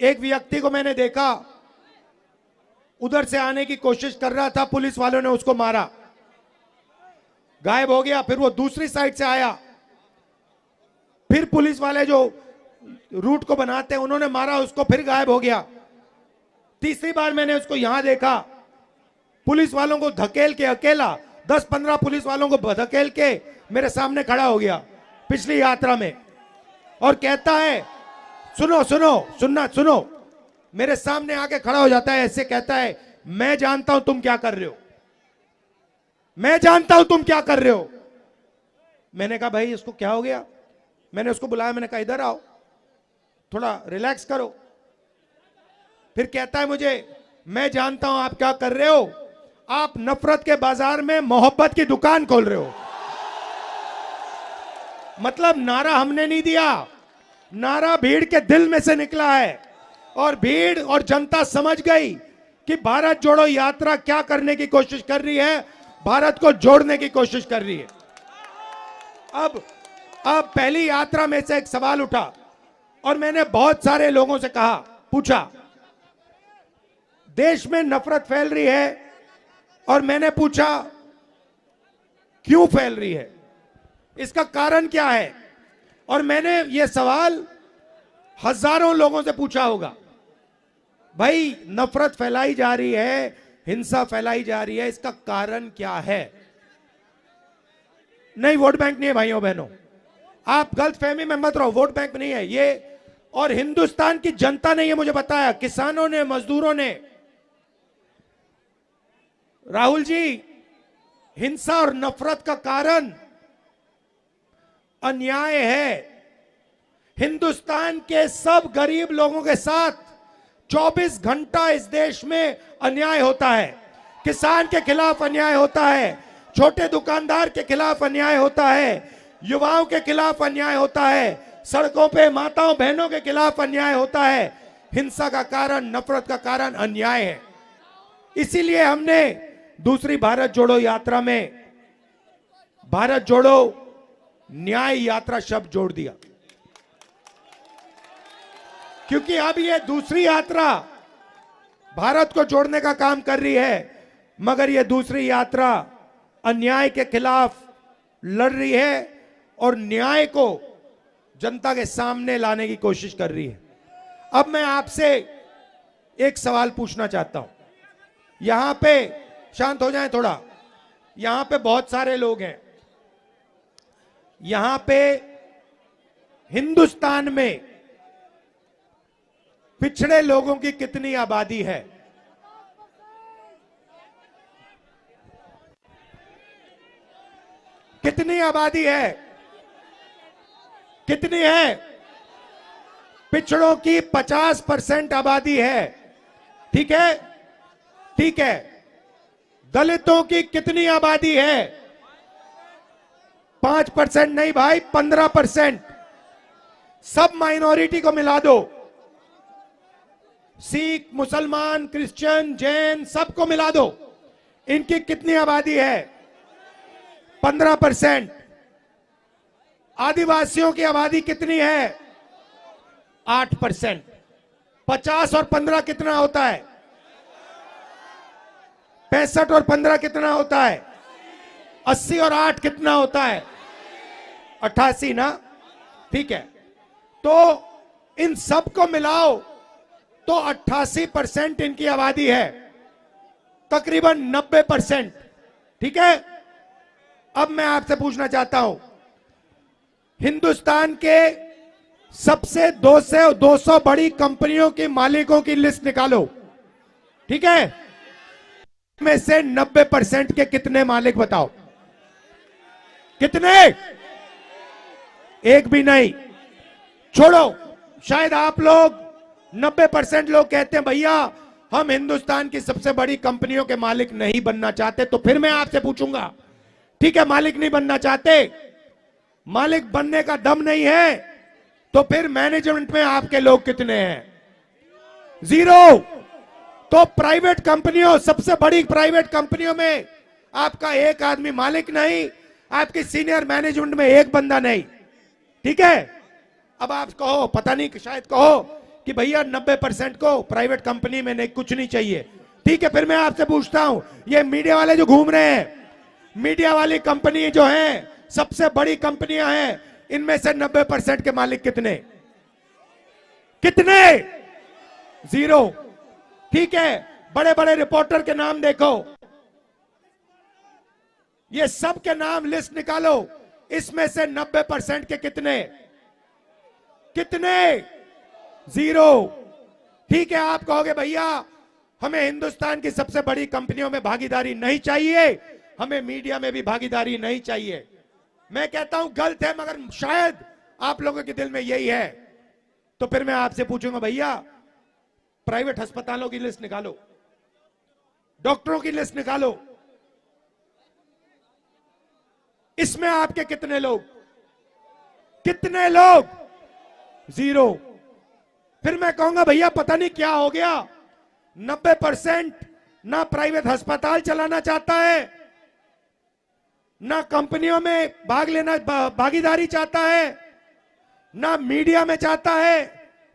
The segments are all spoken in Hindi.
एक व्यक्ति को मैंने देखा, उधर से आने की कोशिश कर रहा था, पुलिस वालों ने उसको मारा, गायब हो गया। फिर वो दूसरी साइड से आया, फिर पुलिस वाले जो रूट को बनाते हैं उन्होंने मारा उसको, फिर गायब हो गया। तीसरी बार मैंने उसको यहां देखा, पुलिस वालों को धकेल के अकेला 10-15 पुलिस वालों को धकेल के मेरे सामने खड़ा हो गया पिछली यात्रा में, और कहता है सुनो, मेरे सामने आके खड़ा हो जाता है, ऐसे कहता है, मैं जानता हूं तुम क्या कर रहे हो, मैं जानता हूं तुम क्या कर रहे हो। मैंने कहा भाई इसको क्या हो गया? मैंने उसको बुलाया, मैंने कहा इधर आओ, थोड़ा रिलैक्स करो। फिर कहता है मुझे, मैं जानता हूं आप क्या कर रहे हो, आप नफरत के बाजार में मोहब्बत की दुकान खोल रहे हो। मतलब नारा हमने नहीं दिया, नारा भीड़ के दिल में से निकला है, और भीड़ और जनता समझ गई कि भारत जोड़ो यात्रा क्या करने की कोशिश कर रही है, भारत को जोड़ने की कोशिश कर रही है। अब पहली यात्रा में से एक सवाल उठा और मैंने बहुत सारे लोगों से कहा, पूछा, देश में नफरत फैल रही है, और मैंने पूछा क्यों फैल रही है, इसका कारण क्या है। और मैंने ये सवाल हजारों लोगों से पूछा होगा, भाई नफरत फैलाई जा रही है, हिंसा फैलाई जा रही है, इसका कारण क्या है। नहीं, वोट बैंक नहीं है भाइयों बहनों, आप गलतफहमी में मत रहो, वोट बैंक नहीं है ये। और हिंदुस्तान की जनता ने ये मुझे बताया, किसानों ने, मजदूरों ने, राहुल जी हिंसा और नफरत का कारण अन्याय है। हिंदुस्तान के सब गरीब लोगों के साथ 24 घंटा इस देश में अन्याय होता है। किसान के खिलाफ अन्याय होता है, छोटे दुकानदार के खिलाफ अन्याय होता है, युवाओं के खिलाफ अन्याय होता है, सड़कों पे माताओं बहनों के खिलाफ अन्याय होता है। हिंसा का कारण, नफरत का कारण अन्याय है। इसीलिए हमने दूसरी भारत जोड़ो यात्रा में भारत जोड़ो न्याय यात्रा शब्द जोड़ दिया, क्योंकि अब ये दूसरी यात्रा भारत को जोड़ने का काम कर रही है, मगर ये दूसरी यात्रा अन्याय के खिलाफ लड़ रही है और न्याय को जनता के सामने लाने की कोशिश कर रही है। अब मैं आपसे एक सवाल पूछना चाहता हूं, यहां पे शांत हो जाएं थोड़ा, यहां पे बहुत सारे लोग हैं, यहां पे हिंदुस्तान में पिछड़े लोगों की कितनी आबादी है? कितनी आबादी है? कितनी है? पिछड़ों की 50% आबादी है, ठीक है, ठीक है। दलितों की कितनी आबादी है? 5% नहीं भाई, 15%। सब माइनॉरिटी को मिला दो, सिख, मुसलमान, क्रिश्चियन, जैन, सबको मिला दो, इनकी कितनी आबादी है? 15%। आदिवासियों की आबादी कितनी है? 8%। 50 और 15 कितना होता है? 65 और 15 कितना होता है? 80 और 8 कितना होता है? 88 ना, ठीक है। तो इन सबको मिलाओ तो 88% इनकी आबादी है, तकरीबन 90%, ठीक है। अब मैं आपसे पूछना चाहता हूं, हिंदुस्तान के सबसे 200 बड़ी कंपनियों की मालिकों की लिस्ट निकालो, ठीक है। में से 90% के कितने मालिक बताओ? कितने? एक भी नहीं। छोड़ो, शायद आप लोग 90% लोग कहते हैं भैया हम हिंदुस्तान की सबसे बड़ी कंपनियों के मालिक नहीं बनना चाहते। तो फिर मैं आपसे पूछूंगा, ठीक है मालिक नहीं बनना चाहते, मालिक बनने का दम नहीं है, तो फिर मैनेजमेंट में आपके लोग कितने हैं? 0। तो प्राइवेट कंपनियों, सबसे बड़ी प्राइवेट कंपनियों में आपका एक आदमी मालिक नहीं, आपकी सीनियर मैनेजमेंट में एक बंदा नहीं, ठीक है। अब आप कहो, पता नहीं शायद कहो कि भैया 90% को प्राइवेट कंपनी में नहीं, कुछ नहीं चाहिए। ठीक है, फिर मैं आपसे पूछता हूं, ये मीडिया वाले जो घूम रहे हैं, मीडिया वाली कंपनी जो है, सबसे बड़ी कंपनियां हैं, इनमें से 90% के मालिक कितने? कितने? 0। ठीक है, बड़े बड़े रिपोर्टर के नाम देखो, ये सब के नाम लिस्ट निकालो, इसमें से 90% के कितने? कितने? 0। ठीक है, आप कहोगे भैया हमें हिंदुस्तान की सबसे बड़ी कंपनियों में भागीदारी नहीं चाहिए, हमें मीडिया में भी भागीदारी नहीं चाहिए। मैं कहता हूं गलत है, मगर शायद आप लोगों के दिल में यही है। तो फिर मैं आपसे पूछूंगा भैया प्राइवेट अस्पतालों की लिस्ट निकालो, डॉक्टरों की लिस्ट निकालो, इसमें आपके कितने लोग? कितने लोग? 0। फिर मैं कहूंगा भैया पता नहीं क्या हो गया, 90% ना प्राइवेट अस्पताल चलाना चाहता है, ना कंपनियों में भागीदारी चाहता है, ना मीडिया में चाहता है।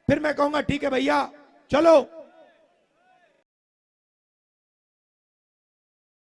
फिर मैं कहूंगा ठीक है भैया, चलो